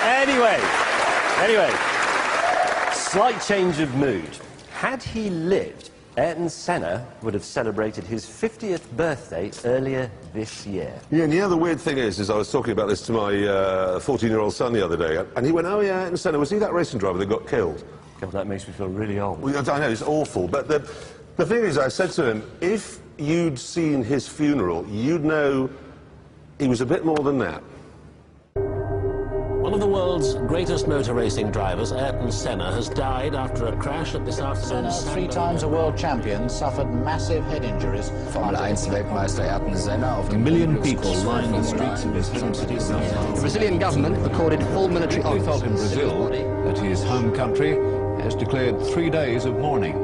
Anyway, slight change of mood. Had he lived, Ayrton Senna would have celebrated his 50th birthday earlier this year. Yeah, and the other weird thing is I was talking about this to my 14-year-old son the other day, and he went, oh yeah, Ayrton Senna, was he that racing driver that got killed? God, that makes me feel really old. Well, I know, it's awful, but the thing is, I said to him, if you'd seen his funeral, you'd know he was a bit more than that. One of the world's greatest motor racing drivers, Ayrton Senna, has died after a crash at this afternoon's... Senna, 3 times a world champion, suffered massive head injuries. Formel 1 Weltmeister Ayrton Senna auf A million people line the streets of his home city. The Brazilian government recorded full military... I felt in Brazil that his home country has declared 3 days of mourning.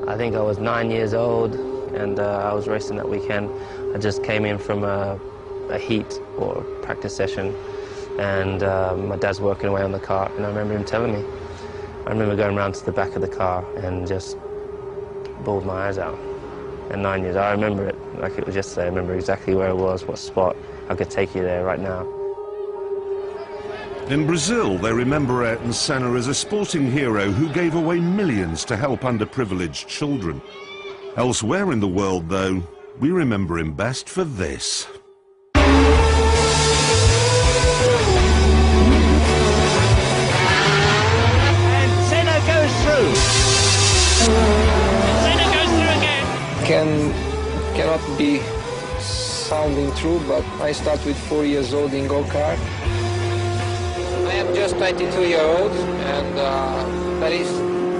I think I was 9 years old, and I was racing that weekend. I just came in from a heat or a practice session, and my dad's working away on the car, and I remember him telling me. I remember going around to the back of the car and just bawled my eyes out. At 9 years, I remember it like it was yesterday. I remember exactly where it was, what spot. I could take you there right now. In Brazil, they remember Ayrton Senna as a sporting hero who gave away millions to help underprivileged children. Elsewhere in the world, though, we remember him best for this. And Senna goes through. Senna goes through again. Cannot be sounding true, but I start with 4 years old in go-kart. I am just 22-year-old, and there is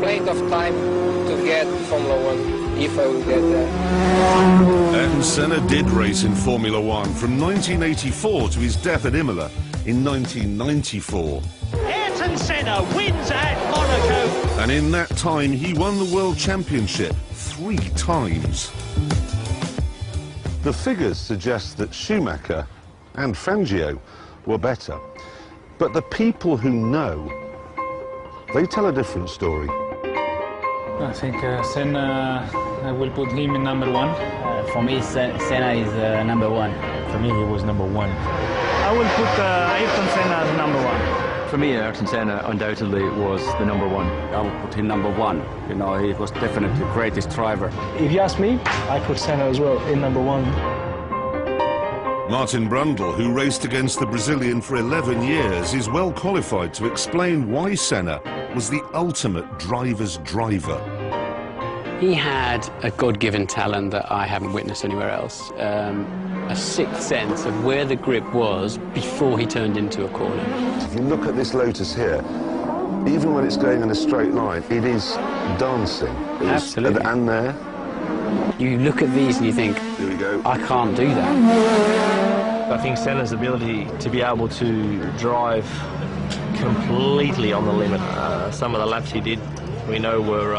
plenty of time to get Formula 1, if I will get there. Ayrton Senna did race in Formula 1 from 1984 to his death at Imola in 1994. Ayrton Senna wins at Monaco. And in that time, he won the World Championship 3 times. The figures suggest that Schumacher and Fangio were better. But the people who know, they tell a different story. I think Senna, I will put him in number 1. For me, Senna is number 1. For me, he was number 1. I will put Ayrton Senna as number 1. For me, Ayrton Senna undoubtedly was the number 1. I would put him number 1. You know, he was definitely the greatest driver. If you ask me, I put Senna as well in number 1. Martin Brundle, who raced against the Brazilian for 11 years, is well qualified to explain why Senna was the ultimate driver's driver. He had a God-given talent that I haven't witnessed anywhere else. A sixth sense of where the grip was before he turned into a corner. If you look at this Lotus here, even when it's going in a straight line, it is dancing. Absolutely. And there. You look at these and you think, here we go. I can't do that. I think Senna's ability to be able to drive completely on the limit. Some of the laps he did, we know, were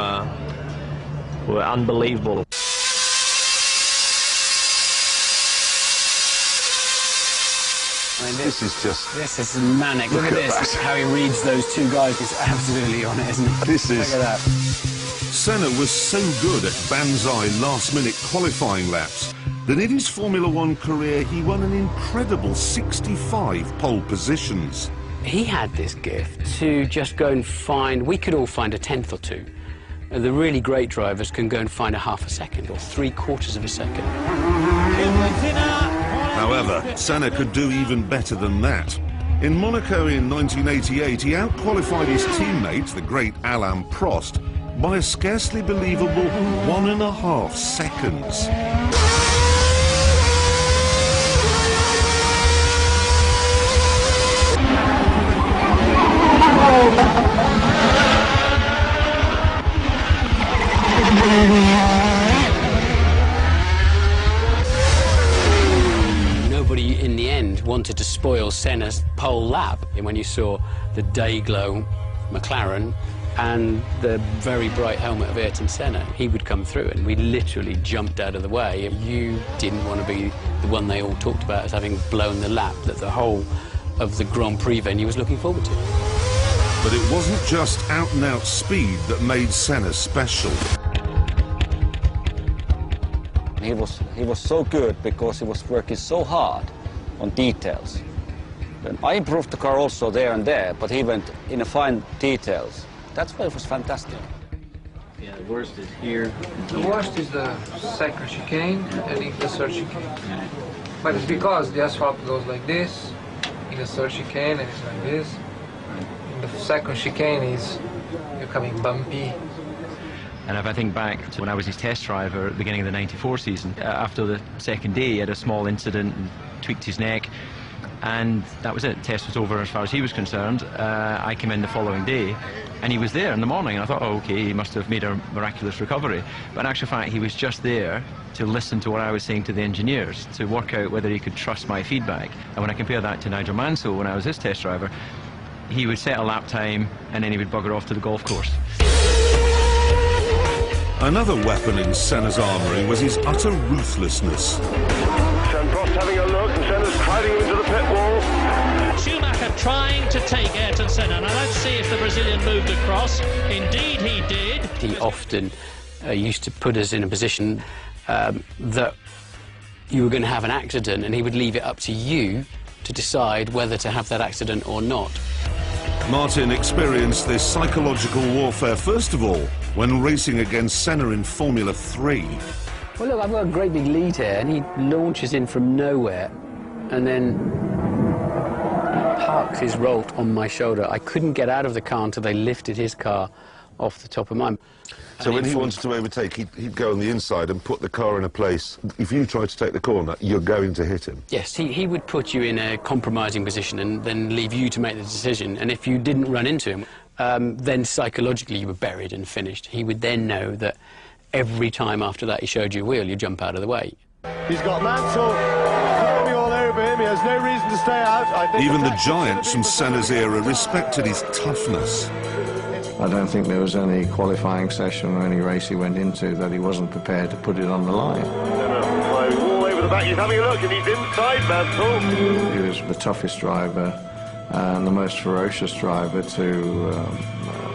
unbelievable. I mean, this is manic. Look at this. How he reads those 2 guys is absolutely on it, isn't it? This is. Look at that. Senna was so good at banzai last-minute qualifying laps that in his Formula 1 career he won an incredible 65 pole positions. He had this gift to just go and find, we could all find a 10th or 2. The really great drivers can go and find a half a second or 3/4 of a second. However, Senna could do even better than that. In Monaco in 1988, he out-qualified his teammate, the great Alain Prost, by a scarcely believable 1.5 seconds. Nobody in the end wanted to spoil Senna's pole lap. And when you saw the day-glow McLaren and the very bright helmet of Ayrton Senna, he would come through and we literally jumped out of the way. You didn't want to be the one they all talked about as having blown the lap that the whole of the Grand Prix venue was looking forward to. But it wasn't just out-and-out speed that made Senna special. He was so good because he was working so hard on details. And I improved the car also there and there, but he went in the fine details. That's why it was fantastic. Yeah, the worst is here. The worst is the second chicane and in the third chicane. But it's because the asphalt goes like this, in the third chicane and it's like this. In the second chicane is becoming bumpy. And if I think back to when I was his test driver at the beginning of the '94 season, after the second day he had a small incident and tweaked his neck, and that was it. The test was over as far as he was concerned. I came in the following day and he was there in the morning, and I thought, oh, okay, he must have made a miraculous recovery. But in actual fact, he was just there to listen to what I was saying to the engineers, to work out whether he could trust my feedback. And when I compare that to Nigel Mansell, when I was his test driver, he would set a lap time and then he would bugger off to the golf course. Another weapon in Senna's armoury was his utter ruthlessness. Prost having a look, and Senna's hiding into the pit wall. Schumacher trying to take Ayrton Senna. Now let's see if the Brazilian moved across. Indeed he did. He often used to put us in a position that you were going to have an accident, and he would leave it up to you to decide whether to have that accident or not. Martin experienced this psychological warfare first of all when racing against Senna in Formula 3. Well, look, I've got a great big lead here, and he launches in from nowhere and then parks his Rolt on my shoulder. I couldn't get out of the car until they lifted his car off the top of mine. So when he wanted to overtake, he'd go on the inside and put the car in a place. If you tried to take the corner, you're going to hit him. Yes, he would put you in a compromising position and then leave you to make the decision. And if you didn't run into him, then psychologically you were buried and finished. He would then know that every time after that he showed you a wheel, you jump out of the way. He's got Mansell climbing all over him. He has no reason to stay out. I think even the giants from Senna's era respected his toughness. I don't think there was any qualifying session or any race he went into that he wasn't prepared to put it on the line. Senna all over the back. He's having a look, and he's inside Mansell. He was the toughest driver and the most ferocious driver to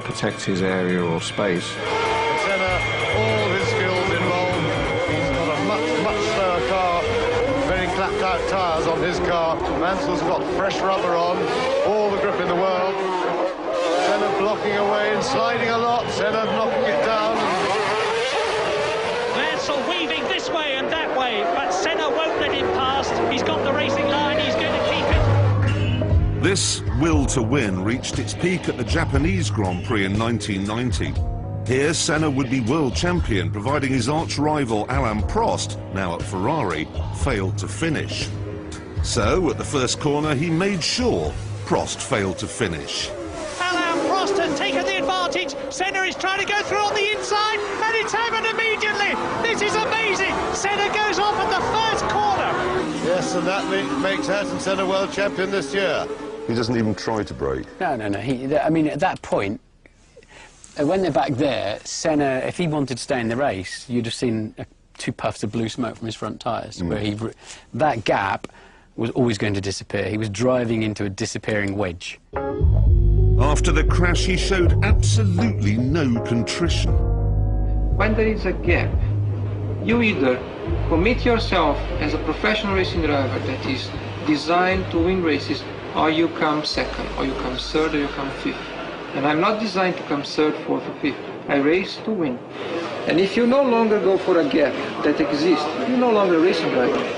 protect his area or space. Senna, all his skills involved. He's got a much slower car, very clapped out tyres on his car. Mansell's got fresh rubber on, all the grip in the world. Senna blocking away and sliding a lot, Senna knocking it down. Mansell weaving this way and that way, but Senna won't let him past. He's got the racing line, he's going to keep it. This will to win reached its peak at the Japanese Grand Prix in 1990. Here, Senna would be world champion, providing his arch-rival Alain Prost, now at Ferrari, failed to finish. So, at the first corner, he made sure Prost failed to finish. Alain Prost has taken the advantage. Senna is trying to go through on the inside, and it's happened immediately. This is amazing. Senna goes off at the first corner. Yes, and that makes Ayrton Senna world champion this year. He doesn't even try to brake. No. I mean, at that point, when they're back there, Senna, if he wanted to stay in the race, you'd have seen 2 puffs of blue smoke from his front tyres, where that gap was always going to disappear. He was driving into a disappearing wedge. After the crash, he showed absolutely no contrition. When there is a gap, you either commit yourself as a professional racing driver that is designed to win races, or you come second, or you come third, or you come fifth. And I'm not designed to come third, fourth, or fifth. I race to win. And if you no longer go for a gap that exists, you're no longer a racing driver.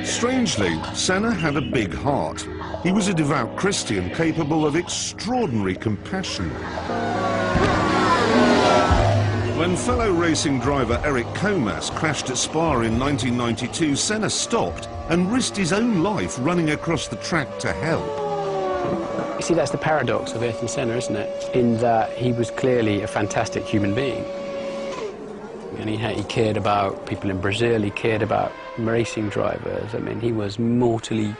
Strangely, Senna had a big heart. He was a devout Christian capable of extraordinary compassion. When fellow racing driver Eric Comas crashed at Spa in 1992, Senna stopped and risked his own life running across the track to help. You see, that's the paradox of Ayrton Senna, isn't it? In that he was clearly a fantastic human being. And he cared about people in Brazil, he cared about racing drivers. I mean, he was mortally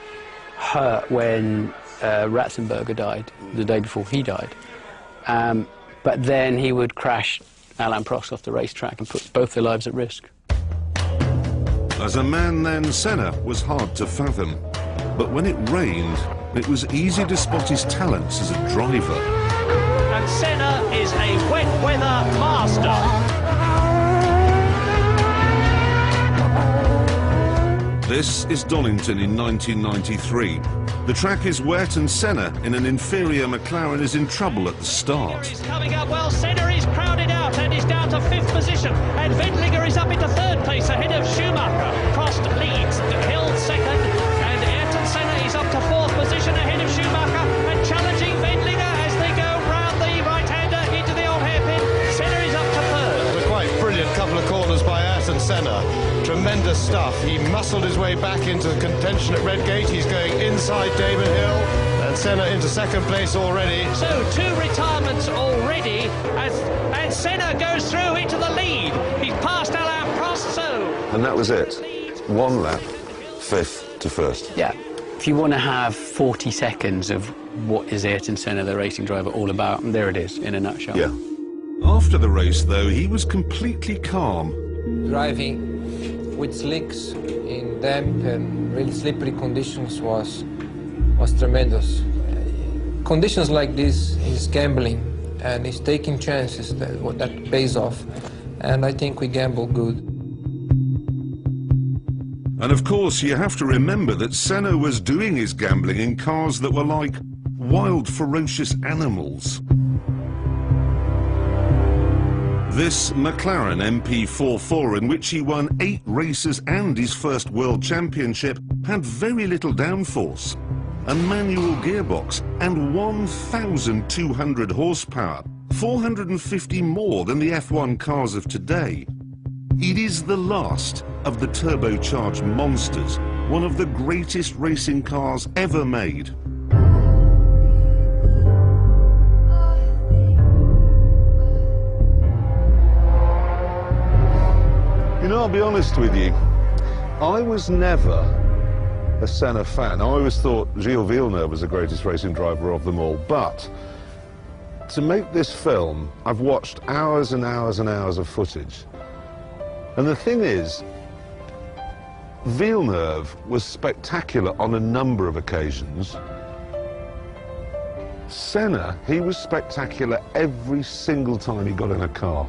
hurt when Ratzenberger died, the day before he died. But then he would crash Alain Prost off the racetrack and put both their lives at risk. As a man then, Senna was hard to fathom. But when it rained, it was easy to spot his talents as a driver. And Senna is a wet weather master. This is Donington in 1993. The track is wet and Senna, in an inferior McLaren, is in trouble at the start. He's coming up well. Senna is crowded out and is down to 5th position. And Wendlinger is up into 3rd place ahead of Schumacher. Prost leads, Hill 2nd, and Ayrton Senna is up to 4th position ahead of Schumacher and challenging Wendlinger as they go round the right-hander into the old hairpin. Senna is up to 3rd. A quite brilliant couple of corners by Ayrton Senna. Tremendous stuff. He muscled his way back into the contention at Redgate. He's going inside Damon Hill, and Senna into 2nd place already. So 2 retirements already, and Senna goes through into the lead. He's passed Alain Prost, so... And that was it. 1 lap, 5th to 1st. Yeah. If you want to have 40 seconds of what is Ayrton Senna, the racing driver, all about, and there it is, in a nutshell. Yeah. After the race, though, he was completely calm. Driving with slicks in damp and really slippery conditions was tremendous. Conditions like this is gambling, and it's taking chances that pays off. And I think we gamble good. And of course, you have to remember that Senna was doing his gambling in cars that were like wild, ferocious animals. This McLaren MP44, in which he won 8 races and his first world championship, had very little downforce, a manual gearbox and 1,200 horsepower, 450 more than the F1 cars of today. It is the last of the turbocharged monsters, one of the greatest racing cars ever made. You know, I'll be honest with you, I was never a Senna fan. I always thought Gilles Villeneuve was the greatest racing driver of them all, but to make this film, I've watched hours and hours and hours of footage. And the thing is, Villeneuve was spectacular on a number of occasions. Senna, he was spectacular every single time he got in a car.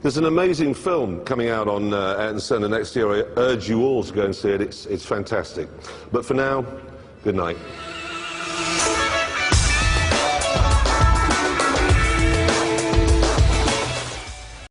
There's an amazing film coming out on Ayrton Senna next year. I urge you all to go and see it. It's fantastic. But for now, good night.